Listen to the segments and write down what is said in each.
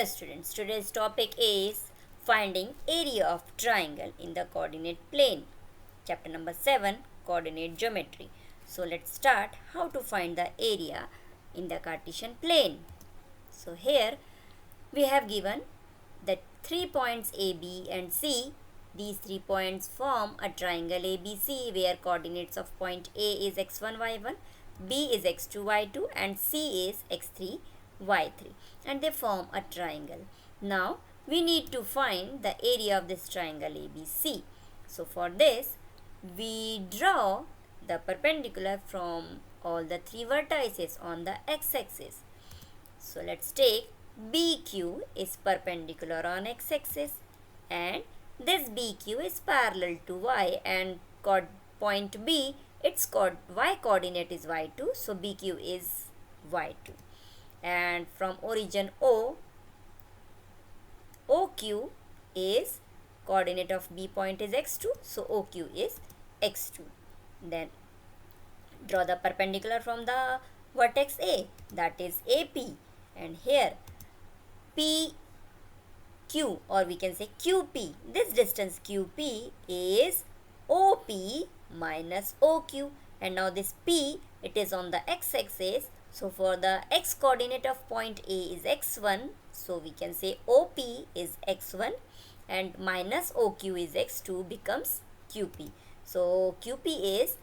Hello students, today's topic is finding area of triangle in the coordinate plane. Chapter number 7, coordinate geometry. So let's start how to find the area in the Cartesian plane. So here we have given the 3 points A, B and C. These 3 points form a triangle ABC where coordinates of point A is x1, y1, B is x2, y2 and C is x3, y3, and they form a triangle. Now we need to find the area of this triangle ABC. So for this we draw the perpendicular from all the 3 vertices on the x-axis. So let's take BQ is perpendicular on x-axis and this BQ is parallel to y, and point B, its y coordinate is y2, so BQ is y2. And from origin O, OQ is coordinate of B point is x2, so OQ is x2. Then draw the perpendicular from the vertex A, that is AP, and here PQ, or we can say QP, this distance QP is OP minus OQ, and now this P, it is on the x-axis. So for the x coordinate of point A is x1, so we can say OP is x1 and minus OQ is x2 becomes QP. So QP is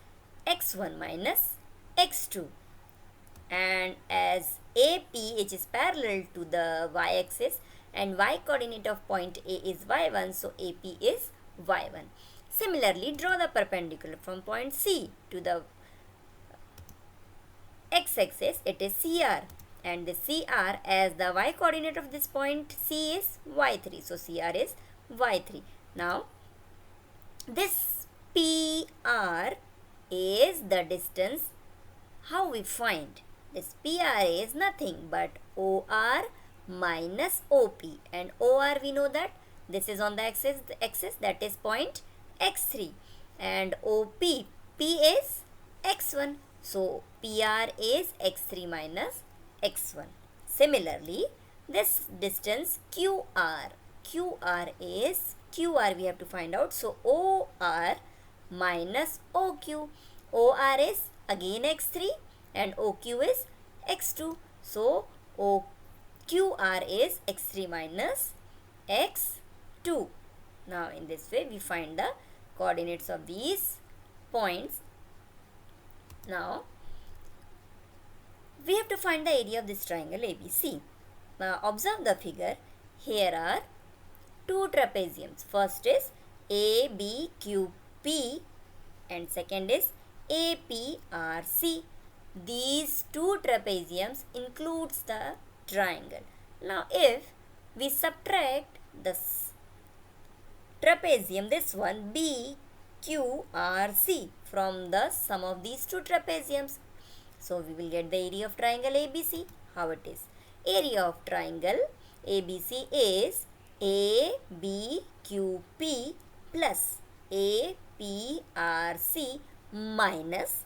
x1 minus x2, and as AP, which is parallel to the y-axis, and y coordinate of point A is y1, so AP is y1. Similarly, draw the perpendicular from point C to the x-axis, it is CR, and the CR, as the y coordinate of this point C is y3, so CR is y3. Now this PR is the distance. How we find? This PR is nothing but OR minus OP, and OR we know that this is on the axis that is point x3, and OP, P is x1, so PR is x3 minus x1. Similarly, this distance QR is QR we have to find out, so OR minus OQ. OR is again x3 and OQ is x2, so OQR is x3 minus x2. Now in this way we find the coordinates of these points. Now we have to find the area of this triangle ABC. Now observe the figure. Here are two trapeziums. First is ABQP and second is APRC. These two trapeziums includes the triangle. Now if we subtract the trapezium, this one BQRC, from the sum of these two trapeziums, so we will get the area of triangle ABC. How it is? Area of triangle ABC is ABQP plus APRC minus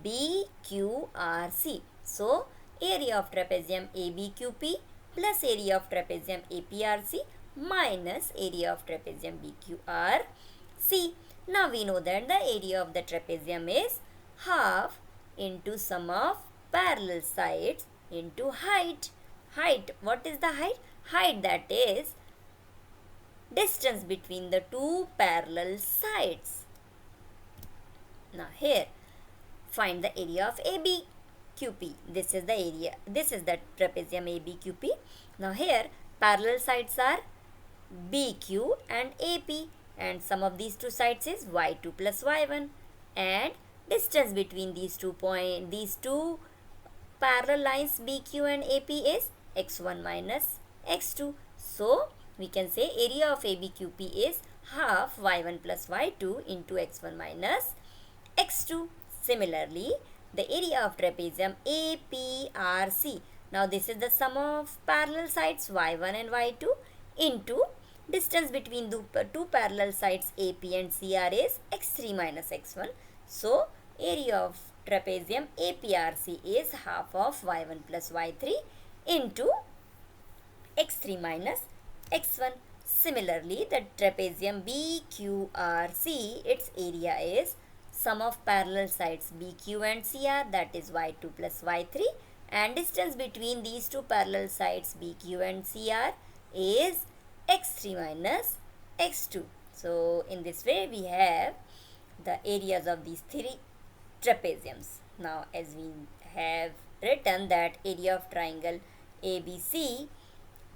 BQRC. So area of trapezium ABQP plus area of trapezium APRC minus area of trapezium BQRC. Now we know that the area of the trapezium is half into sum of parallel sides into height. Height, what is the height? Height, that is distance between the two parallel sides. Now here find the area of ABQP. This is the area, this is the trapezium ABQP. Now here parallel sides are BQ and AP, and sum of these two sides is y2 plus y1, and distance between these two parallel lines BQ and AP is x1 minus x2. So we can say area of ABQP is half y1 plus y2 into x1 minus x2. Similarly, the area of trapezium APRC. Now this is the sum of parallel sides y1 and y2 into distance between the two parallel sides AP and CR is x3 minus x1. So area of trapezium APRC is half of y1 plus y3 into x3 minus x1. Similarly, the trapezium BQRC, its area is sum of parallel sides BQ and CR, that is y2 plus y3, and distance between these two parallel sides BQ and CR is x3 minus x2. So in this way we have the areas of these three trapeziums. Now as we have written that area of triangle ABC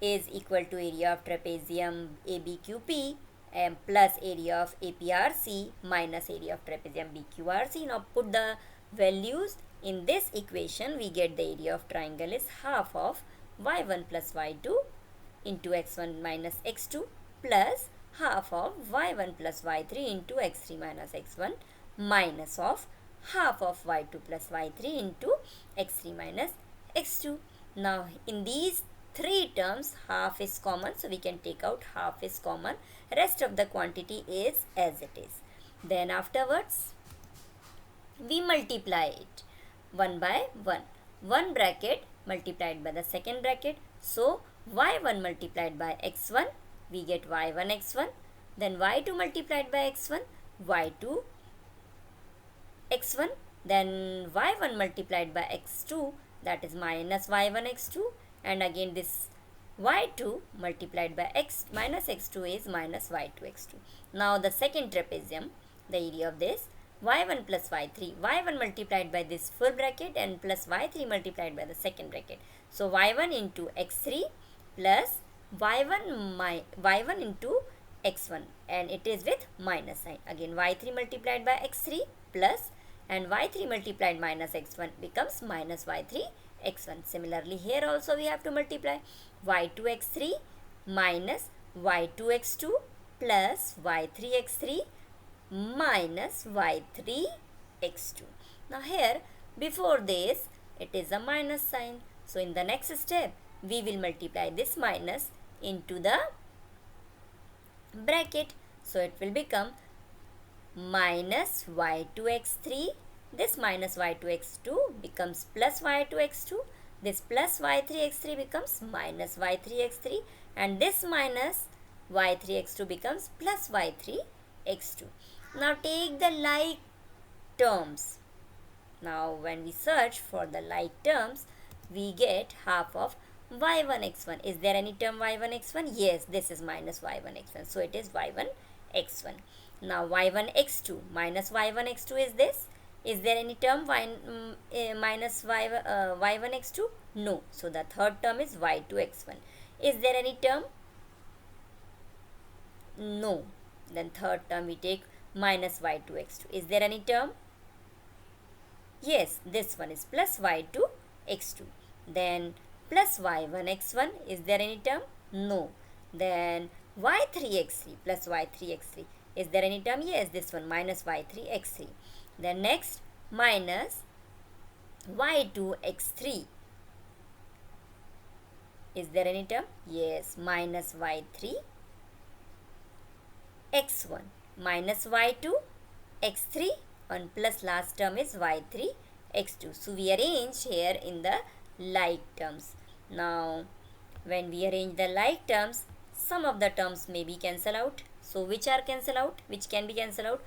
is equal to area of trapezium ABQP and plus area of APRC minus area of trapezium BQRC. Now put the values in this equation, we get the area of triangle is half of y1 plus y2 into x1 minus x2 plus half of y1 plus y3 into x3 minus x1 minus of half of y2 plus y3 into x3 minus x2. Now in these three terms half is common, so we can take out half is common, rest of the quantity is as it is. Then afterwards we multiply it 1 by 1. One bracket multiplied by the second bracket, so y1 multiplied by x1 we get y1 x1, then y2 multiplied by x1 y2 x1, then y1 multiplied by x2, that is minus y1 x2, and again this y2 multiplied by x minus x2 is minus y2 x2. Now the second trapezium, the area of this y1 plus y3, y1 multiplied by this full bracket and plus y3 multiplied by the second bracket, so y1 into x3 plus y1 into x1, and it is with minus sign. Again y3 multiplied by x3 plus and y3 multiplied minus x1 becomes minus y3 x1. Similarly here also we have to multiply y2 x3 minus y2 x2 plus y3 x3 minus y3 x2. Now here before this it is a minus sign, so in the next step we will multiply this minus into the bracket, so it will become minus y2 x3, this minus y2 x2 becomes plus y2 x2, this plus y3 x3 becomes minus y3 x3, and this minus y3 x2 becomes plus y3 x2. Now take the like terms. Now when we search for the like terms, we get half of y1 x1. Is there any term y1 x1? Yes, this is minus y1 x1, so it is y1 x1. Now y1 x2 minus y1 x2 is this. Is there any term minus y1 x2? No, so the third term is y2 x1. Is there any term? No, then third term we take minus y2 x2. Is there any term? Yes, this one is plus y2 x2. Then plus y1 x1. Is there any term? No. Then y3 x3 plus y3 x3. Is there any term? Yes, this one minus y3 x3. Then next minus y2 x3. Is there any term? Yes, minus y3 x1 minus y2 x3 and plus last term is y3 x2. So we arrange here in the like terms. Now when we arrange the like terms, some of the terms may be cancelled out. So which are cancelled out? Which can be cancelled out?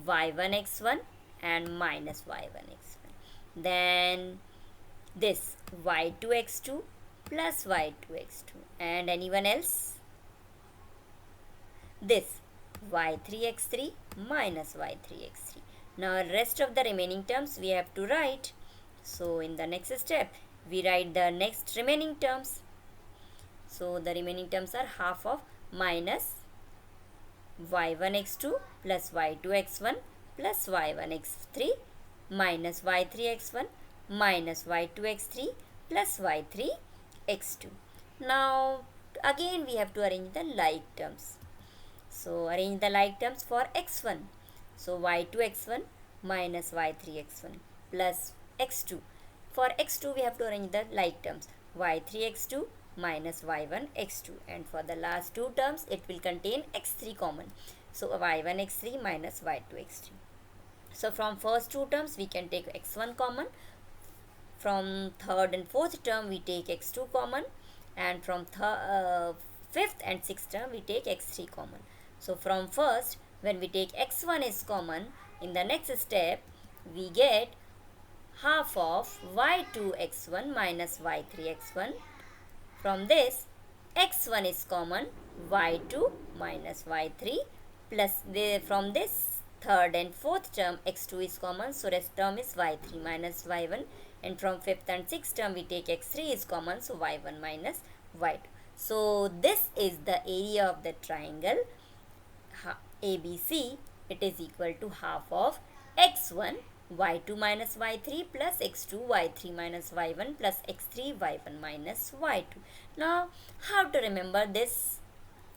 y1 x1 and minus y1 x1. Then this y2 x2 plus y2 x2, and anyone else? This y3 x3 minus y3 x3. Now rest of the remaining terms we have to write. So in the next step we write the next remaining terms. So the remaining terms are half of minus y1 x2 plus y2 x1 plus y1 x3 minus y3 x1 minus y2 x3 plus y3 x2. Now again we have to arrange the like terms. So arrange the like terms for x1. So y2 x1 minus y3 x1 plus x2. For x2 we have to arrange the like terms y3 x2 minus y1 x2, and for the last two terms it will contain x3 common. So y1 x3 minus y2 x3. So from first two terms we can take x1 common. From third and fourth term we take x2 common, and from fifth and sixth term we take x3 common. So from first, when we take x1 is common, in the next step we get half of y2 x1 minus y3 x1. From this, x1 is common, y2 minus y3 plus from this third and fourth term x2 is common, so rest term is y3 minus y1, and from fifth and sixth term we take x3 is common, so y1 minus y2. So this is the area of the triangle ABC. It is equal to half of x1 y2 minus y3 plus x2 y3 minus y1 plus x3 y1 minus y2. Now how to remember this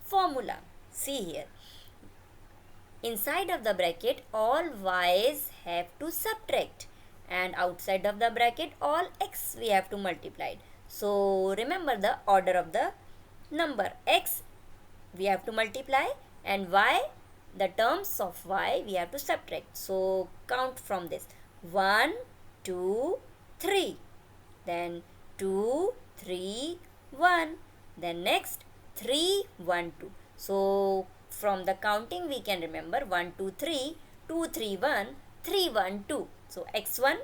formula? See here, inside of the bracket all y's have to subtract, and outside of the bracket all x we have to multiply. So remember the order of the number. X we have to multiply, and y, the terms of y we have to subtract. So count from this: 1 2 3, then 2 3 1, then next 3 1 2. So from the counting we can remember 1 2 3, 2 3 1, 3 1 2. So x1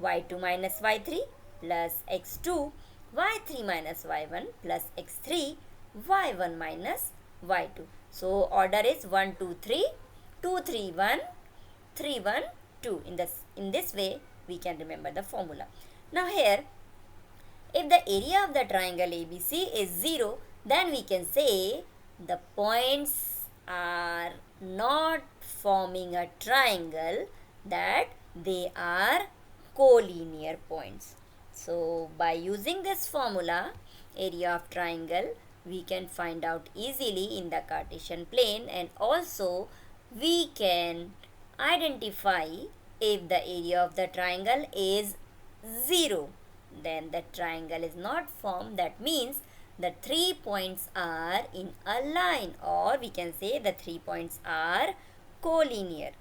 y2 minus y3 plus x2 y3 minus y1 plus x3 y1 minus y2. So order is 1 2 3, 2 3 1, 3 1 2. In this way we can remember the formula. Now here, if the area of the triangle ABC is 0, then we can say the points are not forming a triangle, that they are collinear points. So by using this formula, area of triangle, we can find out easily in the Cartesian plane, and also we can identify if the area of the triangle is 0, then the triangle is not formed. That means the 3 points are in a line, or we can say the 3 points are collinear.